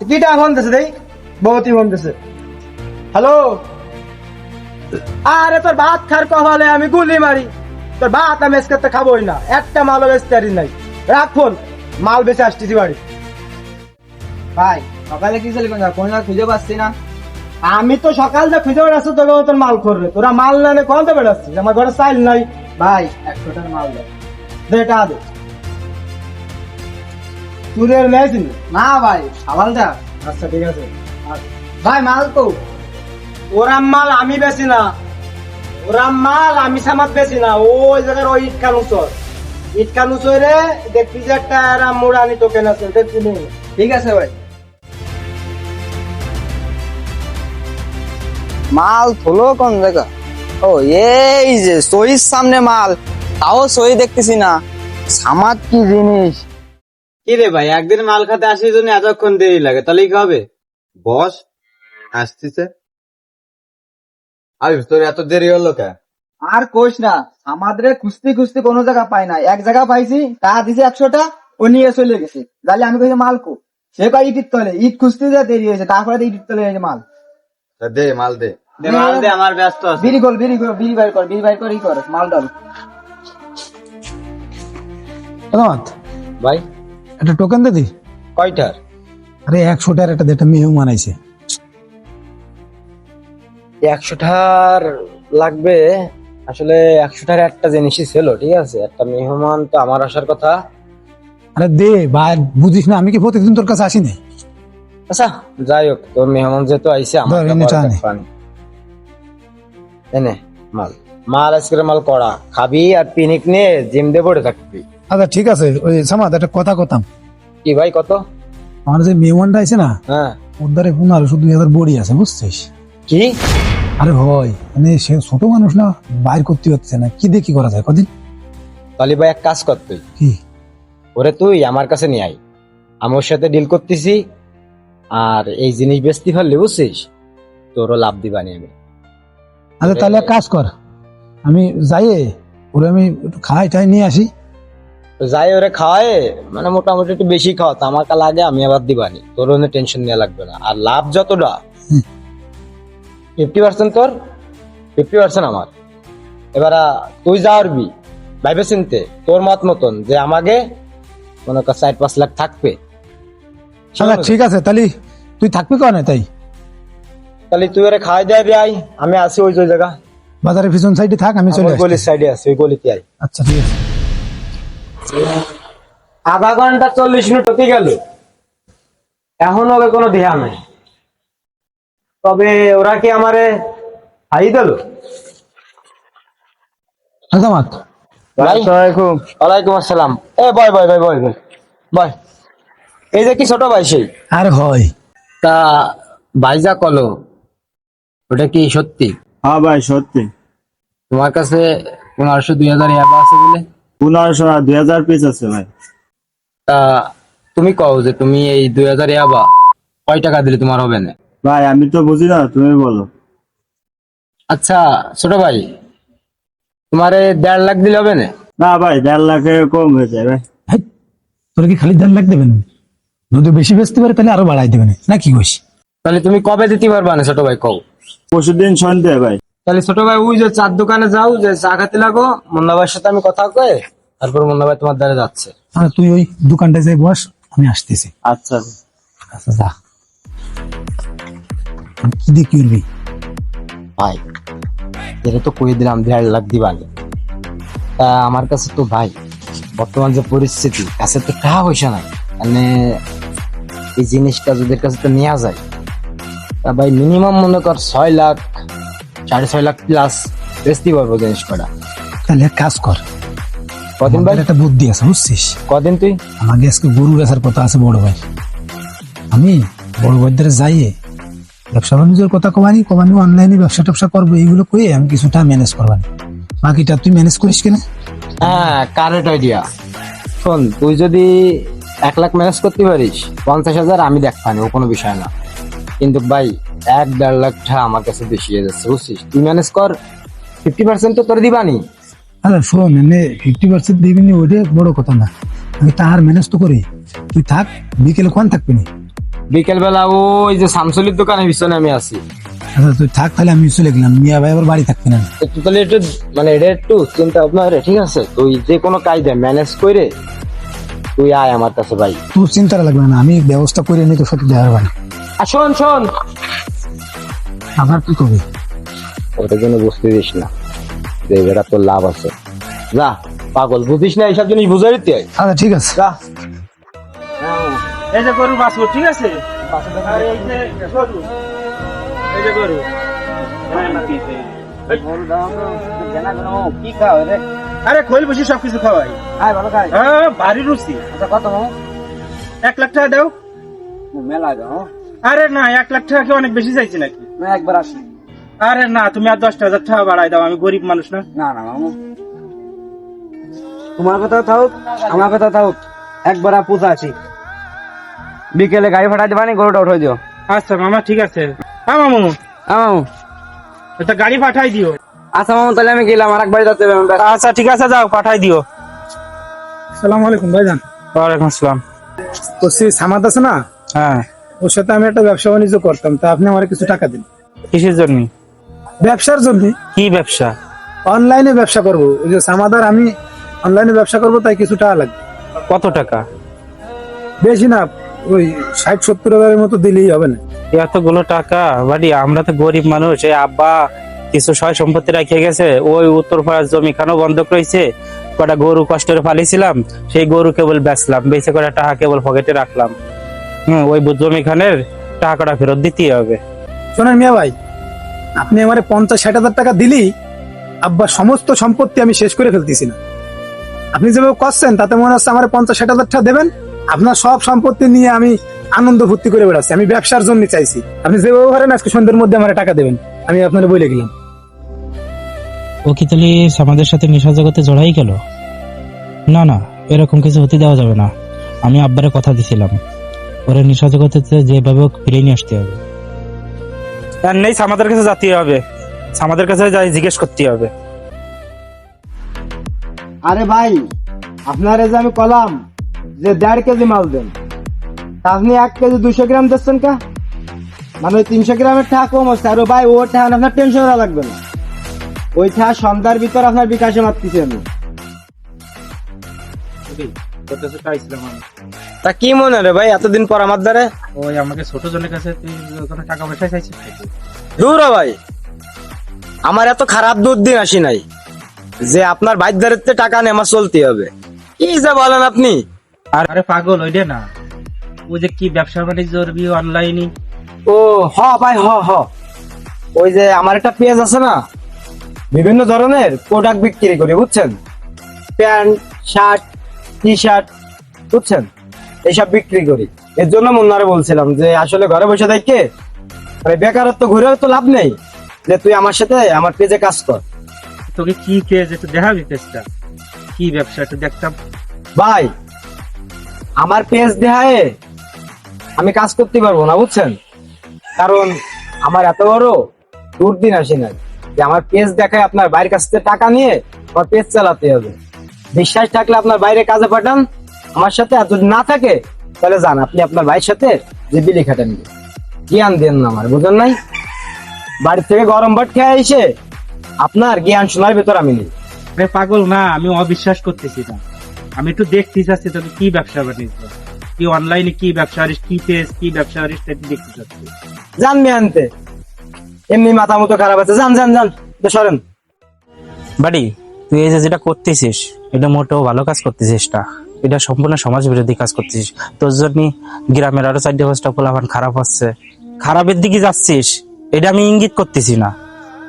কিটা ফোন দিছে দেই বহুতই ফোন দিছে। হ্যালো, আরে তোর ভাত খার কপালে আমি গুলি মারি, তোর ভাত আমি আজকে খাবোই না, একটা মালও বেচতে পারি নাই। রাখ ফোন, মাল বেচে আসতেছি বাড়ি। ভাই সকালে কি ছিল কোন খুঁজে পাচ্ছি না। আমি তো সকাল থেকে খুঁজে বেড়াচ্ছি, তোকে তোর মাল করবে, তোরা মাল না কোন তো বেড়াচ্ছিস? আমার ঘরে চাইল নাই। ভাই 100টার মাল দেয়। দে টাকা দে। চুরের মেয়েছিল না ভাই সাবালটা। আচ্ছা ঠিক আছে। ভাই মাল তো ওরা মাল আমি বেশি না, ওরা মাল আমি সামাত বেশি না। ওই জায়গার ওই ইট কানু চরে দেখবি যে একটা মুরানি টোকেন আছে, দেখবি নি? ঠিক আছে ভাই। মাল থলো কোন জায়গা? ও এই যে সহির সামনে মাল, তাও সহি দেখতেছি না। সামাদ কি জিনিস? কি রে ভাই, একদিন মাল খাতে আসির জন্য এতক্ষণ দেরি লাগে, তাহলে কি হবে? বস আসতেছে। আরে তোর এত দেরি হলো কে? আর কোশ না, আমাদের খুঁজতে খুঁজতে কোনো জায়গা পাই না। এক জায়গা পাইছি, তা দিছে 100টা, ও নিয়ে চলে গেছে। তাহলে আমি কইছি মাল কো, সে কয় ইটির তলে। ইট খুঁজতে যা দেরি হয়েছে, তারপরে ইটির তলে হয়েছে মাল। তা দে মাল দে। দে মাল দে, আমার ব্যস্ত আছে। বিড়ি কর, বিড়ি বাইর কর, ই কর মাল ডাল। প্রধানত ভাই একটা টোকেন দে দি। কয়টার? আরে 100টার একটা যেটা মেহমান আইছে। 100টার লাগবে। আসলে 100টার একটা জিনিসই ছিল, ঠিক আছে। একটা মেহমান তো আমার আসার কথা। আরে দে ভাই, বুঝিস না আমি কি প্রতিদিন তোর কাছে আসি না? আচ্ছা যাই হোক, তোর মেহমান যেহেতু আইছে আমার ধর, এনে চা নে। এনে মাল, মাল আজকের মাল করা খাবি আর পিনিক নিয়ে জিম দিয়ে পড়ে থাকবি। আচ্ছা ঠিক আছে, ওই সামাদ একটা কথা কথাম। কি ভাই কত? আমার যে মেহমানটা আইছে না, হ্যাঁ ওর দ্বারে 1500-2000 বড়ি আছে, বুঝছিস? কি? আরে ভয়, মানে সে ছোট মানুষ না, বাইর করতে হচ্ছে না, কি দিয়ে কি করা যায় কদিন? তাহলে ভাই এক কাজ কর, তুই কি? ওরে তুই আমার কাছে নিয়ে আয়, আমি ওর সাথে ডিল করতেছি। আর এই জিনিস বেচতে পারলে বুঝছিস, তোরও লাভ দিবানি আমি। আচ্ছা তাহলে এক কাজ কর, আমি যাই ওরে আমি একটু খাই টাই নিয়ে আসি। তো যাই ওরে খাওয়ায়, মানে মোটামুটি একটু বেশি খাওয়াতো, আমার কাছে লাগে আমি আবার দিবানি, তোর অন্য টেনশন নেওয়া লাগবে না। আর লাভ যতটা 50% তোর, 50% আমার। এবার তুই যা পারবি ভাইবে চিনতে, তোর মত মতন যে আমাকে মনে কর 4-5 লাখ থাকবে। আচ্ছা ঠিক আছে, তাহলে তুই থাকবি কেন তাই? তাহলে তুই ওরে খাওয়াই দেয় আই, আমি আসি ওই যে জায়গা বাজারের পিছন সাইডে থাক, আমি চলে ওই গলির আসছি। সাইডে আছে, ওই গলিতে আই। আচ্ছা ঠিক আছে। আধা ঘন্টা 40 মিনিট হতে গেল, এখন ওকে কোনো ধ্যান নেই। তবে ওরা কি আমারে হাই দিল? সামাদ ওয়ালাইকুম আসসালাম। এ বয় বয় বয় বয় বয় বয়। এই যে কি ছোট ভাই সেই? আর হয় তা ভাইজা কলো, ওটা কি সত্যি? হ্যাঁ ভাই সত্যি। তোমার কাছে 1500-2000 ইয়াবা আছে বলে? 1500 আর 2000 পিস আছে ভাই। তা তুমি কও যে তুমি এই 2000 ইয়াবা কয় টাকা দিলে তোমার হবে না? ভাই আমি তো বুঝি না, তুমি বলো। আচ্ছা ছোট ভাই, তোমারে 1.5 লাখ দিলে হবে না? না ভাই 1.5 লাখের কম হয়ে যায় ভাই। হেৎ, তোরা কি খালি 1.5 লাখ দেবেন? যদি বেশি বেচতে পারে তাহলে আরো বাড়াই দেবেন, না কি কইস? তাহলে তুমি কবে দিতে পারবা না ছোট ভাই কও? পরশুদিন সন্ধ্যে ভাই। তাহলে ছোট ভাই ওই যে চার দোকানে যাও, যে চা খাতে লাগো, মুন্না ভাইয়ের সাথে আমি কথা কয়ে তারপর মুন্না ভাই তোমার দ্বারা যাচ্ছে। আর তুই ওই দোকানটায় যাই বস, আমি আসতেছি। আচ্ছা আচ্ছা যা। কি দিয়ে কি করবি? ভাই এটা তো কয়ে দিলাম 1.5 লাখ দিবানি। তা আমার কাছে তো ভাই বর্তমান যে পরিস্থিতি, কাছে তো টাকা পয়সা নাই, মানে এই জিনিসটা যদি কাছে তো নেওয়া যায়, তা ভাই মিনিমাম মনে কর 6 লাখ 6.5 লাখ প্লাস বেচতে পারবো জিনিস কটা। তাহলে এক কাজ কর, কদিন ভাই? আমাদের একটা বুদ্ধি আছে বুঝছিস? কদিন তুই? আমাকে আজকে গরু বেচার কথা আছে বড় ভাই। আমি বড় ভাইদের যাইয়ে ব্যবসা বাণিজ্যের কথা কমানি অনলাইনে ব্যবসা ট্যাবসা করবো, এইগুলো কয়ে আমি কিছুটা ম্যানেজ করবানি। বাকিটা তুই ম্যানেজ করিস কিনা? হ্যাঁ কারেক্ট আইডিয়া। শোন, তুই যদি 1 লাখ ম্যানেজ করতে পারিস, 50,000 আমি দেখবানি, ও কোনো বিষয় না। কিন্তু ভাই 1-1.5 লাখ টাকা আমার কাছে বেশি হয়ে যাচ্ছে বুঝছিস। তুই ম্যানেজ কর, 50% তো তোর দিবানি। আরে শোন, এনে 50% দিবি ওইটা বড় কথা না, আমি তার ম্যানেজ তো করি। তুই থাক, বিকেলে কোন থাকবি না? বিকেল বেলা ওই যে শামসুলির দোকানের পিছনে আমি আছি। আচ্ছা তুই থাক, তাহলে আমি চলে গেলাম, মিয়া ভাই আবার বাড়ি থাকবে না। একটু তাহলে একটু মানে এটা একটু চিন্তা ভাবনা রে, ঠিক আছে? তুই যে কোনো কায়দা ম্যানেজ করে তুই আয় আমার কাছে ভাই। তোর চিন্তা লাগবে না, আমি ব্যবস্থা করে নিই তোর সাথে যাওয়ার ভাই। আর শোন শোন, আবার কি করবি? ওটার জন্য বুঝতে দিস না যে এটা তোর লাভ আছে। যা পাগল, বুঝিস না এইসব জিনিস বুঝাই দিতে হয়। আচ্ছা ঠিক আছে। যা। এই যে গরু বাছুর, ঠিক আছে? আর এই যে গরু, এই যে গরু। কি খাও রে? আরে খোল বসি সবকিছু খাওয়াই। আয় ভালো খাই। হ্যাঁ, ভারী রুচি। আচ্ছা কত মামু? 1 লাখ টাকা দাও। মেলা যাও আরে না, 1 লাখ টাকা কি অনেক বেশি চাইছি নাকি? না, একবার আসি। আরে না, তুমি আর 10,000 টাকা বাড়াই দাও, আমি গরিব মানুষ না। না না মামু, তোমার কথা থাক, আমার কথা থাক, একবার পূজা আছি। বিকেলে গাড়ি ফাটাই দিবানি, গরুটা উঠাই দিও। আচ্ছা মামা, ঠিক আছে। হ্যাঁ মামু, মামু এটা গাড়ি পাঠাই দিও। আচ্ছা মামু, তাহলে আমি গেলাম, আর একবার যাতে হবে। আচ্ছা ঠিক আছে, যাও পাঠাই দিও। আসসালামু আলাইকুম ভাইজান। ওয়ালাইকুম আসসালাম। তো সে সামাদ আছে না, হ্যাঁ, ওর সাথে আমি একটা ব্যবসা বাণিজ্য করতাম, তা আপনি আমার কিছু টাকা দিন। কিসের জন্য? ব্যবসার জন্য, কি ব্যবসা? অনলাইনে ব্যবসা করবো। ওই যে সামাদার আমি অনলাইনে ব্যবসা করবো, তাই কিছু টাকা লাগবে। কত টাকা? বেশি না, ওই 60-70 হাজারের মতো দিলেই হবে না? এতগুলো টাকা বাড়ি, আমরা তো গরিব মানুষ। এই আব্বা কিছু সয় সম্পত্তি রেখে গেছে, ওই উত্তরপাড়ার জমি খানো বন্ধক রয়েছে। কটা গরু কষ্টের ফালিছিলাম, সেই গরু কেবল বেচলাম, বেচে কটা টাকা কেবল পকেটে রাখলাম। ওই জমি খানের টাকাটা ফেরত দিতেই হবে। শোনেন মিয়া ভাই, আপনি আমার 50-60 হাজার টাকা দিলেই আব্বার সমস্ত সম্পত্তি আমি শেষ করে ফেলতেছি না। আপনি যেভাবে করছেন তাতে মনে হচ্ছে আমার 50-60 হাজার টাকা দেবেন, আপনার সব সম্পত্তি নিয়ে আমি আনন্দ ফুর্তি করে বেড়াচ্ছি। আমি ব্যবসার জন্য চাইছি, আপনি যেভাবে পারেন আজকে সন্ধ্যের মধ্যে আমার টাকা দেবেন, আমি আপনার বলে গেলাম। ও কি তাহলে আমাদের সাথে নেশা জগতে জড়াই গেল? না না, এরকম কিছু হতে দেওয়া যাবে না। আমি আব্বারে কথা দিছিলাম, ওরে নেশা জগতে যেভাবে হোক ফিরে নিয়ে আসতে হবে। আর নেই, আমাদের কাছে যেতে হবে, আমাদের কাছে যাই জিজ্ঞেস করতে হবে। আরে ভাই, আপনারে যে আমি কলাম যে 1.5 কেজি মাল দেন, তা আপনি 1 কেজি 200 গ্রাম দিচ্ছেন কা? মানে ওই 300 গ্রামের টাকা কম হচ্ছে। আর ভাই, ও টাকা আপনার টেনশন করা লাগবে না, ওই টাকা সন্ধ্যার ভিতর আপনার বিকাশে মারতেছি আমি। তা কি মনে রে ভাই এতদিন পর আমার দ্বারে? ওই আমাকে ছোট জনের কাছে তুই কোনো টাকা পয়সা চাইছিস নাকি? দূর হ ভাই, আমার এত খারাপ দুর্দিন আসি নাই যে আপনার বাইর দ্বারে টাকা নিয়ে আমার চলতে হবে। কি যে বলেন আপনি? আরে পাগল, ওইটা না, ওই যে কি ব্যবসা বাণিজ্য অনলাইনে। ও হ ভাই, হ হ, ওই যে আমার একটা পেজ আছে না, বিভিন্ন ধরনের প্রোডাক্ট বিক্রি করি, বুঝছেন? প্যান্ট, শার্ট, টি শার্ট, বুঝছেন, এইসব বিক্রি করি। এর জন্য মুন্নারে বলছিলাম যে আসলে ঘরে বসে থেকে মানে বেকারত্ব ঘুরেও তো লাভ নেই, যে তুই আমার সাথে আমার পেজে কাজ কর। তোকে কি পেজ একটু দেখাবি? পেজটা কি ব্যবসা একটু দেখতাম। ভাই, আমার পেজ দেখায় আমি কাজ করতে পারবো না, বুঝছেন? কারণ আমার এত বড় দুর্দিন আসি নাই যে আমার পেজ দেখায় আপনার বাইরের কাছ থেকে টাকা নিয়ে আমার পেজ চালাতে হবে। বিশ্বাস থাকলে আপনার বাইরে কাজে পাঠান আমার সাথে, আর যদি না থাকে তাহলে যান আপনি আপনার ভাইয়ের সাথে যে বিলি খাটেন, জ্ঞান দেন না আমার, বুঝেন নাই? বাড়ি থেকে গরম ভাত খেয়ে এসে আপনার জ্ঞান শোনার ভেতর আমি নেই। আরে পাগল না, আমি অবিশ্বাস করতেছি না, আমি একটু দেখতে চাচ্ছি তোকে কি ব্যবসা বাণিজ্য, কি অনলাইনে কি ব্যবসা করিস, কি পেজ কি ব্যবসা করিস, সেটা দেখতে চাচ্ছি। জানবি আনতে এমনি মাথা মতো খারাপ আছে, যান যান যান, তো সরেন। বাড়ি, তুই এই যে যেটা করতেছিস এটা মোটেও ভালো কাজ করতেছিস না, এটা সম্পূর্ণ সমাজ বিরোধী কাজ করতেছিস। তোর জন্য গ্রামের আরো 4-5টা পোলাপান খারাপ হচ্ছে, খারাপের দিকে যাচ্ছিস, এটা আমি ইঙ্গিত করতেছি না।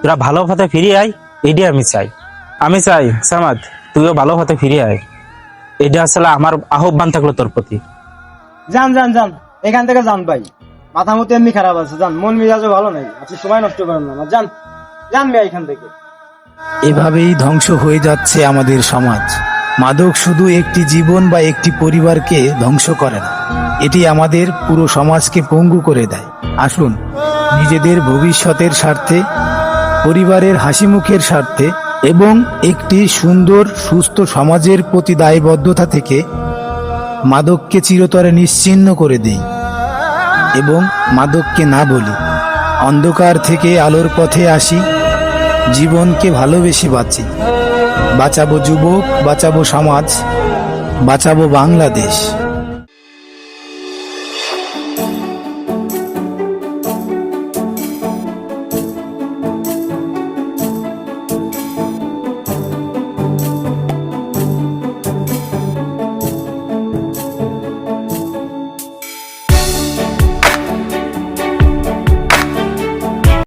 তোরা ভালো পথে ফিরে আয়, এটাই আমি চাই। আমি চাই সামাদ তুইও ভালো পথে ফিরে আয়, এটা আসলে আমার আহ্বান থাকলো তোর প্রতি। যান যান যান, এখান থেকে যান ভাই, মাথা মতো এমনি খারাপ আছে, যান, মন মেজাজও ভালো নাই, আপনি সময় নষ্ট করেন না, যান যান ভাই এখান থেকে। এভাবেই ধ্বংস হয়ে যাচ্ছে আমাদের সমাজ। মাদক শুধু একটি জীবন বা একটি পরিবারকে ধ্বংস করে না, এটি আমাদের পুরো সমাজকে পঙ্গু করে দেয়। আসুন, নিজেদের ভবিষ্যতের স্বার্থে, পরিবারের হাসি মুখের স্বার্থে এবং একটি সুন্দর সুস্থ সমাজের প্রতি দায়বদ্ধতা থেকে মাদককে চিরতরে নিশ্চিহ্ন করে দেই। এবং মাদককে না বলি। অন্ধকার থেকে আলোর পথে আসি, জীবনকে ভালোবেসে বাঁচি। বাঁচাবো যুবক, বাঁচাবো সমাজ, বাঁচাবো বাংলাদেশ।